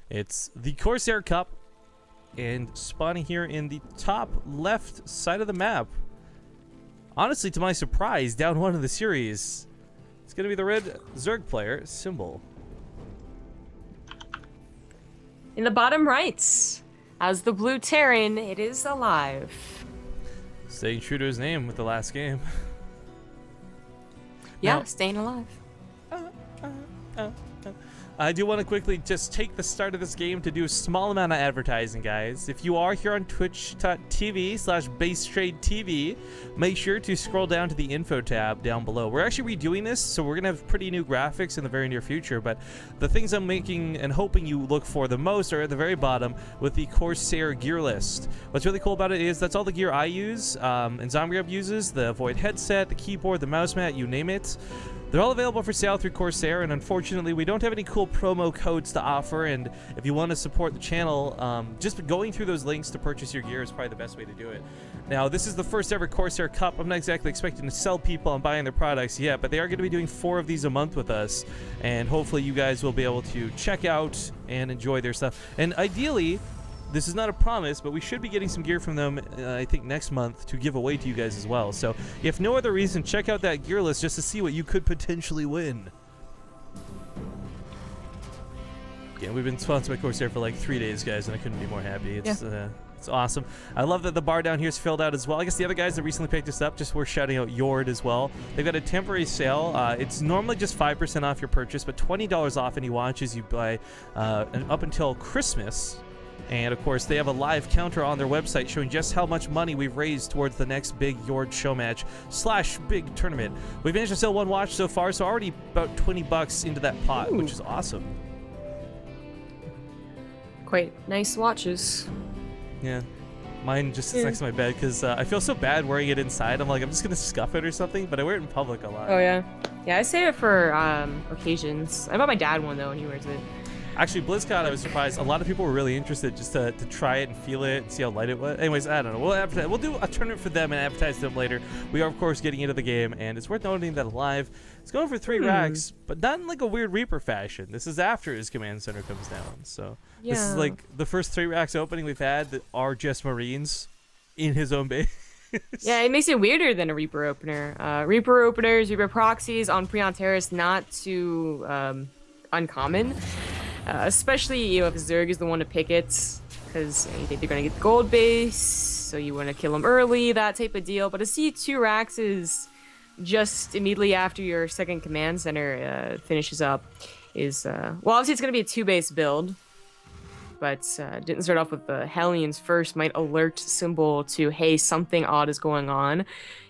It's the Corsair Cup, and spawning here in the top left side of the map. Honestly, to my surprise, down one of the series, it's going to be the red Zerg player, Symbol. In the bottom right, as the blue Terran, it is aLive. Staying true to his name with the last game. Yeah, Now, staying alive. I do want to quickly just take the start of this game to do a small amount of advertising, guys. If you are here on twitch.tv/BaseTradeTV, make sure to scroll down to the info tab down below. We're actually redoing this, so we're going to have pretty new graphics in the very near future, but the things I'm making and hoping you look for the most are at the very bottom with the Corsair gear list. What's really cool about it is that's all the gear I use, and ZombieGrub uses, the Void headset, the keyboard, the mouse mat, you name it. They're all available for sale through Corsair, and unfortunately, we don't have any cool promo codes to offer, and if you want to support the channel, just going through those links to purchase your gear is probably the best way to do it. Now, this is the first ever Corsair Cup. I'm not exactly expecting to sell people on buying their products yet, but they are going to be doing 4 of these a month with us, and hopefully you guys will be able to check out and enjoy their stuff. And ideally, this is not a promise, but we should be getting some gear from them, I think, next month to give away to you guys as well. So, if no other reason, check out that gear list just to see what you could potentially win. Again, we've been sponsored by Corsair for like 3 days, guys, and I couldn't be more happy. It's awesome. I love that the bar down here is filled out as well. I guess the other guys that recently picked this up, just worth shouting out Yord as well. They've got a temporary sale. It's normally just 5% off your purchase, but $20 off any watches you buy up until Christmas. And, of course, they have a live counter on their website showing just how much money we've raised towards the next big Yord show match / big tournament. We've managed to sell 1 watch so far, so already about $20 into that pot, which is awesome. Quite nice watches. Yeah. Mine just sits next to my bed because I feel so bad wearing it inside. I'm like, I'm just going to scuff it or something, but I wear it in public a lot. Oh, yeah. Yeah, I save it for occasions. I bought my dad one, though, and he wears it. Actually, BlizzCon, I was surprised. A lot of people were really interested just to try it and feel it and see how light it was. Anyways, I don't know. We'll do a tournament for them and advertise them later. We are, of course, getting into the game, and it's worth noting that aLive is going for 3 racks, but not in like a weird Reaper fashion. This is after his command center comes down. So this is like the first 3 racks opening we've had that are just Marines in his own base. Yeah, it makes it weirder than a Reaper opener. Reaper openers, Reaper proxies on Preon Terrace, not too uncommon. Especially if Zerg is the one to pick it, because you think they're going to get the gold base, so you want to kill them early, that type of deal. But to see 2 racks is just immediately after your second command center finishes up is, well, obviously it's going to be a 2-base build, but didn't start off with the Hellions first, might alert Symbol to, hey, something odd is going on.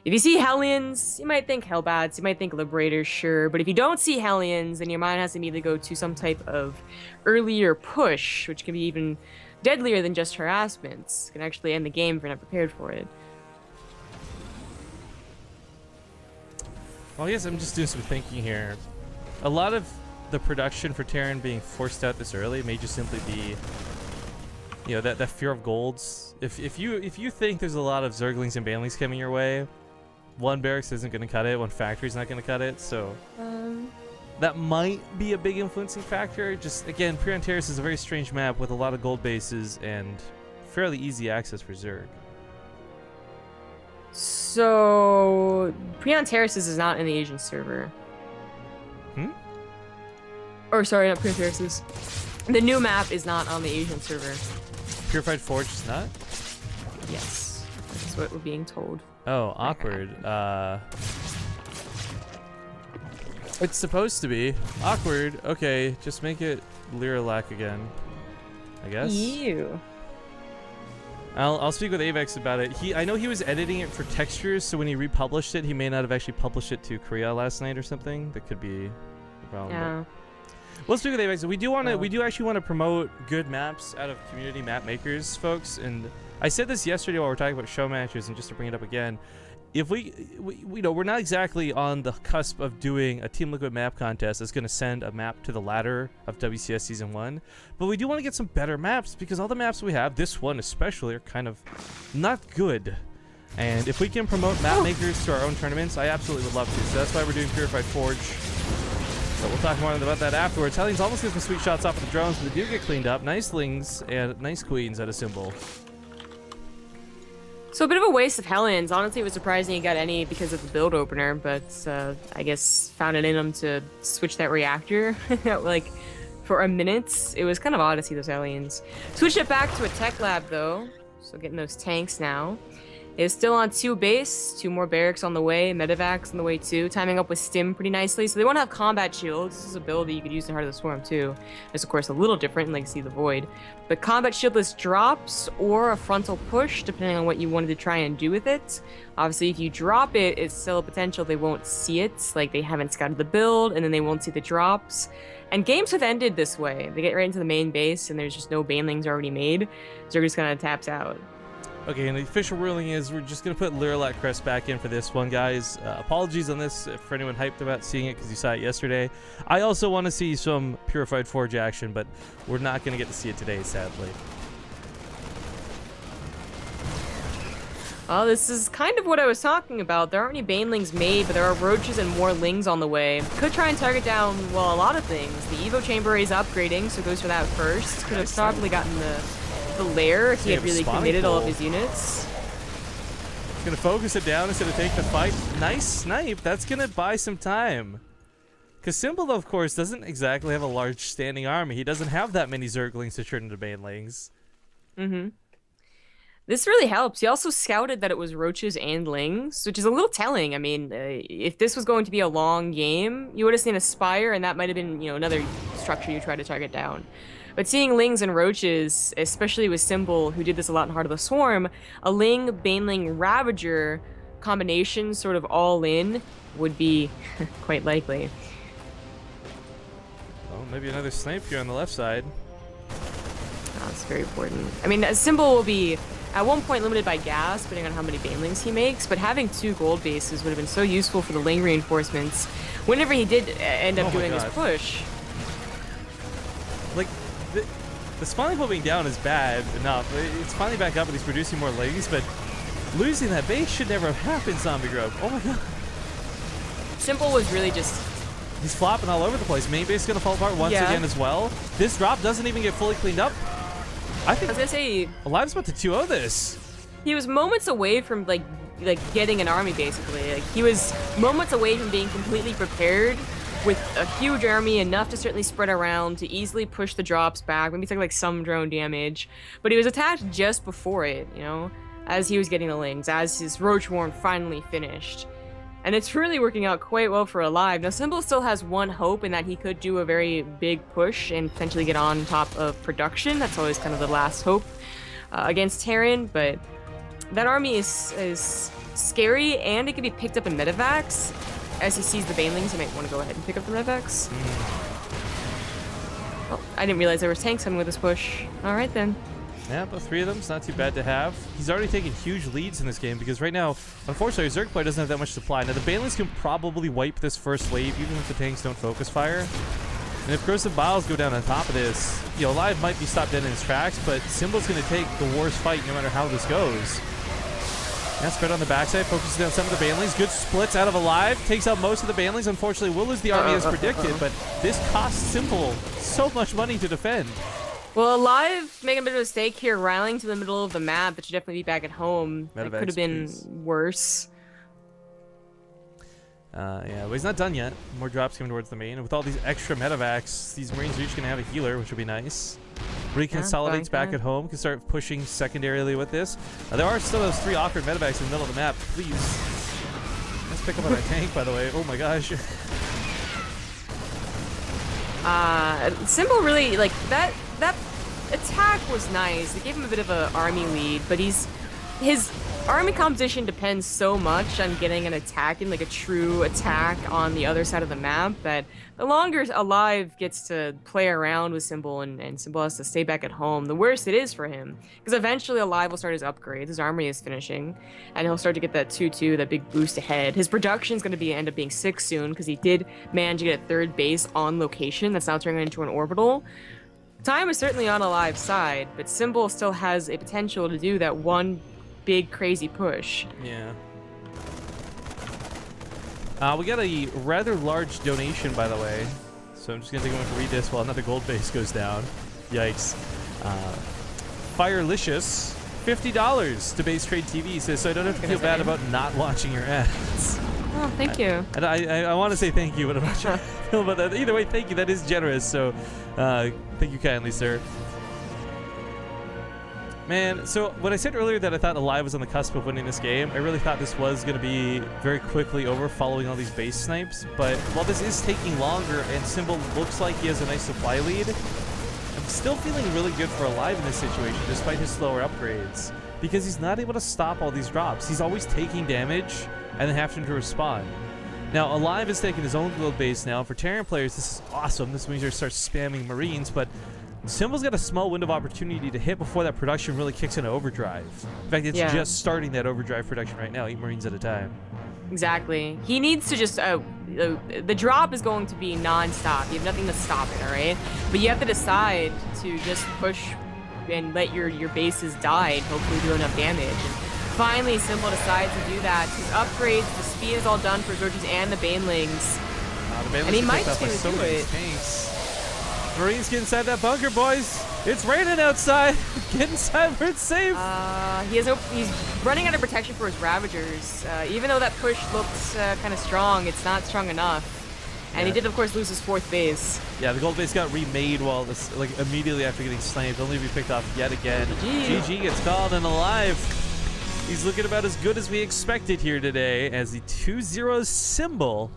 If you see Hellions, you might think Hellbats, you might think Liberators, sure, but if you don't see Hellions, then your mind has to immediately go to some type of earlier push, which can be even deadlier than just harassments. Can actually end the game if you're not prepared for it. Well, I guess I'm just doing some thinking here. A lot of the production for Terran being forced out this early may just simply be, you know, that fear of golds. If you think there's a lot of Zerglings and Banlings coming your way, 1 barracks isn't going to cut it, 1 factory's not going to cut it, so that might be a big influencing factor. Just, again, Preon Terrace is a very strange map with a lot of gold bases and fairly easy access for Zerg. So, Preon Terraces is not in the Asian server. Or, sorry, not Preon Terraces. The new map is not on the Asian server. Purified Forge is not? Yes. That's what we're being told. Oh, awkward. It's supposed to be. Awkward. Okay, just make it Lyralac again, I guess. Ew. I'll speak with Avex about it. I know he was editing it for textures, so when he republished it, he may not have actually published it to Korea last night or something. That could be a problem. Yeah. We'll speak with Avex. We do actually want to promote good maps out of community map makers, folks. And I said this yesterday while we were talking about show matches, and just to bring it up again, if we know we're not exactly on the cusp of doing a Team Liquid map contest that's going to send a map to the ladder of WCS Season 1, but we do want to get some better maps because all the maps we have, this one especially, are kind of not good. And if we can promote map makers to our own tournaments, I absolutely would love to. So that's why we're doing Purified Forge. But we'll talk more about that afterwards. Hellions almost get some sweet shots off of the drones, but they do get cleaned up. Nice lings and nice queens at a symbol. So a bit of a waste of Hellions. Honestly, it was surprising he got any because of the build opener, but I guess found it in him to switch that reactor. Like, for a minute, it was kind of odd to see those Hellions. Switch it back to a tech lab, though. So getting those tanks now. Is still on 2 base, 2 more barracks on the way, medevacs on the way too, timing up with stim pretty nicely. So they won't have combat shields. This is a build that you could use in Heart of the Swarm too. It's of course a little different in Legacy of the Void. But combat shieldless drops or a frontal push, depending on what you wanted to try and do with it. Obviously, if you drop it, it's still a potential they won't see it. Like they haven't scouted the build, and then they won't see the drops. And games have ended this way. They get right into the main base, and there's just no banelings already made. So they're just kind of taps out. Okay, and the official ruling is we're just going to put Lyrilat Crest back in for this one, guys. Apologies on this for anyone hyped about seeing it because you saw it yesterday. I also want to see some Purified Forge action, but we're not going to get to see it today, sadly. Well, this is kind of what I was talking about. There aren't any banelings made, but there are roaches and more lings on the way. Could try and target down, well, a lot of things. The Evo Chamber is upgrading, so goes for that first. Could have probably gotten the lair if he had really committed all of his units. He's gonna focus it down instead of take the fight. Nice snipe. That's gonna buy some time. Because Symbol, of course, doesn't exactly have a large standing army. He doesn't have that many Zerglings to turn into banelings. Mm-hmm. This really helps. He also scouted that it was roaches and lings, which is a little telling. I mean, if this was going to be a long game, you would have seen a spire, and that might have been, you know, another structure you try to target down. But seeing lings and roaches, especially with Symbol, who did this a lot in Heart of the Swarm, a ling, baneling, ravager combination sort of all in would be quite likely. Well, maybe another snipe here on the left side. Oh, that's very important. I mean, Symbol will be at one point limited by gas, depending on how many banelings he makes, but having 2 gold bases would have been so useful for the ling reinforcements whenever he did end up doing his push. Like, the spawning pool being down is bad enough. It's finally back up and he's producing more lings, but losing that base should never have happened, Zombie Grove. Oh my god. Symbol was really just... He's flopping all over the place. Main base is going to fall apart once again as well. This drop doesn't even get fully cleaned up. I think I was gonna say... aLive's about to 2-0 this. He was moments away from, like getting an army, basically. Like, he was moments away from being completely prepared with a huge army, enough to certainly spread around, to easily push the drops back, maybe take like some drone damage. But he was attacked just before it, you know, as he was getting the lings, as his Roach Warren finally finished. And it's really working out quite well for aLive. Now, Symbol still has one hope in that he could do a very big push and potentially get on top of production. That's always kind of the last hope against Terran, but that army is scary, and it can be picked up in medevacs. As he sees the banelings, he might want to go ahead and pick up the medevacs. Oh, I didn't realize there was tanks coming with this push. All right, then. Yeah, but 3 of them, it's not too bad to have. He's already taken huge leads in this game because right now, unfortunately, Zerg play doesn't have that much supply. Now, the banelings can probably wipe this first wave, even if the tanks don't focus fire. And if Corrosive Biles go down on top of this, you know, aLive might be stopped dead in his tracks, but Symbol's going to take the worst fight no matter how this goes. Yeah, spread on the backside, focuses down some of the banelings. Good splits out of aLive, takes out most of the banelings. Unfortunately, will lose the army as predicted, but this costs Symbol so much money to defend. Well, aLive making a bit of a mistake here, rallying to the middle of the map. That should definitely be back at home. It could have been worse. Yeah, but he's not done yet. More drops coming towards the main. And with all these extra medevacs, these Marines are each going to have a healer, which will be nice. Reconsolidates back at home, can start pushing secondarily with this. There are still those 3 awkward medevacs in the middle of the map. Please. Let's pick up on that tank, by the way. Oh my gosh. Symbol really, like, that attack was nice. It gave him a bit of an army lead, but his army composition depends so much on getting an attack in, like a true attack on the other side of the map, that the longer aLive gets to play around with Symbol and Symbol has to stay back at home, the worse it is for him. Because eventually aLive will start his upgrades, his army is finishing, and he'll start to get that 2-2, that big boost ahead. His production is going to end up being 6 soon, because he did manage to get a 3rd base on location that's now turning into an orbital. Time is certainly on aLive's side, but Symbol still has a potential to do that one big crazy push. Yeah. We got a rather large donation, by the way. So I'm just gonna take one for redis while another gold base goes down. Yikes. Firelicious, $50 to base trade TV says, so I don't have to feel bad about not launching your ads. Oh, thank you. And I want to say thank you, but I'm not sure how I feel about that. Either way, thank you. That is generous. So thank you kindly, sir. Man, so when I said earlier that I thought aLive was on the cusp of winning this game, I really thought this was going to be very quickly over following all these base snipes. But while this is taking longer and Symbol looks like he has a nice supply lead, I'm still feeling really good for aLive in this situation, despite his slower upgrades. Because he's not able to stop all these drops. He's always taking damage and then having to respond. Now, aLive is taking his own gold base now. For Terran players, this is awesome. This means you start spamming Marines, but Symbol's got a small window of opportunity to hit before that production really kicks into overdrive. In fact, it's just starting that overdrive production right now, 8 Marines at a time. Exactly. He needs to just, the drop is going to be non-stop. You have nothing to stop it, all right? But you have to decide to just push and let your bases die and hopefully do enough damage. And finally, Symbol decides to do that. His upgrades, the speed is all done for Zorges and the Banelings. And he might do it. Tanks. Marines, get inside that bunker, boys. It's raining outside. Get inside where it's safe. He's running out of protection for his Ravagers. Even though that push looks kind of strong, it's not strong enough. And he did, of course, lose his 4th base. Yeah, the gold base got remade while this, like, immediately after getting sniped, only to be picked off yet again. GG gets called and aLive. He's looking about as good as we expected here today as the 2-0 Symbol